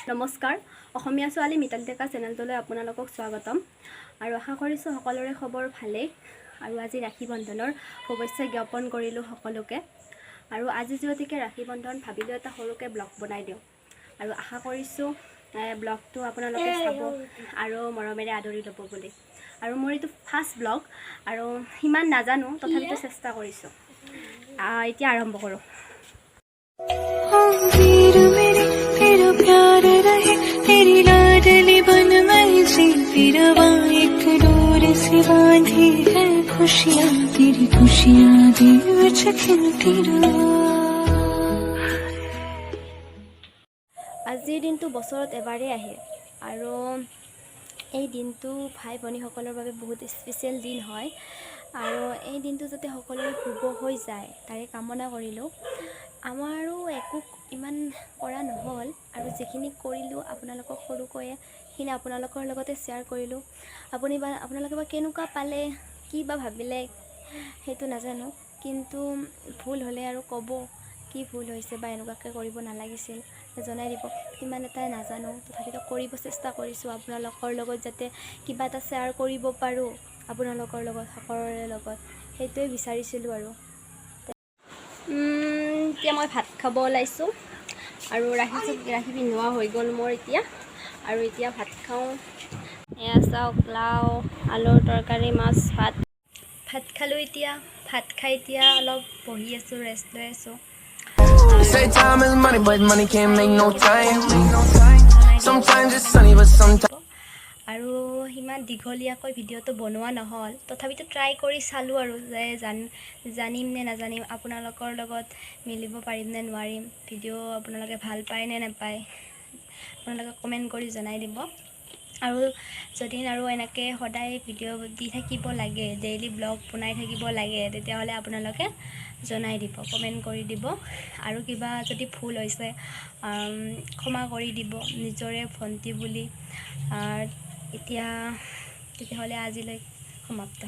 নমস্কাৰ অসমীয়া ছোৱালী মিতালী ডেকা চেনেলটোলৈ আপোনালোকক স্বাগতম আৰু আশা কৰিছোঁ সকলোৰে খবৰ ভালেই আৰু আজি ৰাখী বন্ধনৰ শুভেচ্ছা জ্ঞাপন কৰিলোঁ সকলোকে আৰু আজি যিহেতুকে ৰাখী বন্ধন ভাবিলোঁ এটা সৰুকে ব্লগ বনাই দিওঁ আৰু আশা কৰিছোঁ ব্লগটো আপোনালোকে চাব আৰু মৰমেৰে আদৰি ল'ব বুলি আৰু মোৰ এইটো ফাৰ্ষ্ট ব্লগ আৰু ইমান নাজানো তথাপিতো চেষ্টা কৰিছোঁ এতিয়া আৰম্ভ কৰোঁ तेरा प्यार रहे तेरी लाडली बन गई सी फिर एक डोर से बांधी है खुशियाँ तेरी खुशियाँ दिल विच खिलती আজিৰ দিনটো বছৰত এবাৰেই আহে আৰু এই দিনটো ভাই ভনীসকলৰ বাবে বহুত স্পেচিয়েল দিন হয় আৰু এই দিনটো যাতে সকলোৰে শুভ হৈ যায় তাৰে কামনা কৰিলোঁ আমাৰো একো ইমান কৰা নহ'ল আৰু যিখিনি কৰিলোঁ আপোনালোকক সৰুকৈয়ে সেইখিনি আপোনালোকৰ লগতে শ্বেয়াৰ কৰিলোঁ আপোনালোকে বা কেনেকুৱা পালে কি বা ভাবিলে সেইটো নাজানো কিন্তু ভুল হ'লে আৰু ক'ব কি ভুল হৈছে বা এনেকুৱাকৈ কৰিব নালাগিছিল জনাই দিব ইমান এটাই নাজানো তথাপিতো কৰিব চেষ্টা কৰিছোঁ আপোনালোকৰ লগত যাতে কিবা এটা শ্বেয়াৰ কৰিব পাৰোঁ আপোনালোকৰ লগত সকলোৰে লগত সেইটোৱে বিচাৰিছিলোঁ আৰু এতিয়া মই ভাত খাব ওলাইছোঁ আৰু ৰাখি পিন্ধোৱা হৈ গ'ল মোৰ এতিয়া আৰু এতিয়া ভাত খাওঁ এয়া চাওক লাও আলুৰ তৰকাৰী মাছ ভাত খালোঁ এতিয়া ভাত খাই এতিয়া অলপ বহি আছোঁ ৰেষ্ট লৈ আছোঁ Say time is money, but money can't make no time. Sometimes it's sunny, but sometimes. আৰু ইমান দীঘলীয়াকৈ ভিডিঅ'টো বনোৱা নহ'ল তথাপিতো ট্ৰাই কৰি চালোঁ আৰু যে জানিম নে নাজানিম আপোনালোকৰ লগত মিলিব পাৰিম নে নোৱাৰিম ভিডিঅ' আপোনালোকে ভাল পায় নে নাপায় আপোনালোকে কমেণ্ট কৰি জনাই দিব আৰু যদি আৰু এনেকৈ সদায় ভিডিঅ' দি থাকিব লাগে ডেইলি ব্লগ বনাই থাকিব লাগে তেতিয়াহ'লে আপোনালোকে জনাই দিব কমেণ্ট কৰি দিব আৰু কিবা যদি ভুল হৈছে ক্ষমা কৰি দিব নিজৰে ভণ্টি বুলি এতিয়া তেতিয়াহ'লে আজিলৈ সমাপ্ত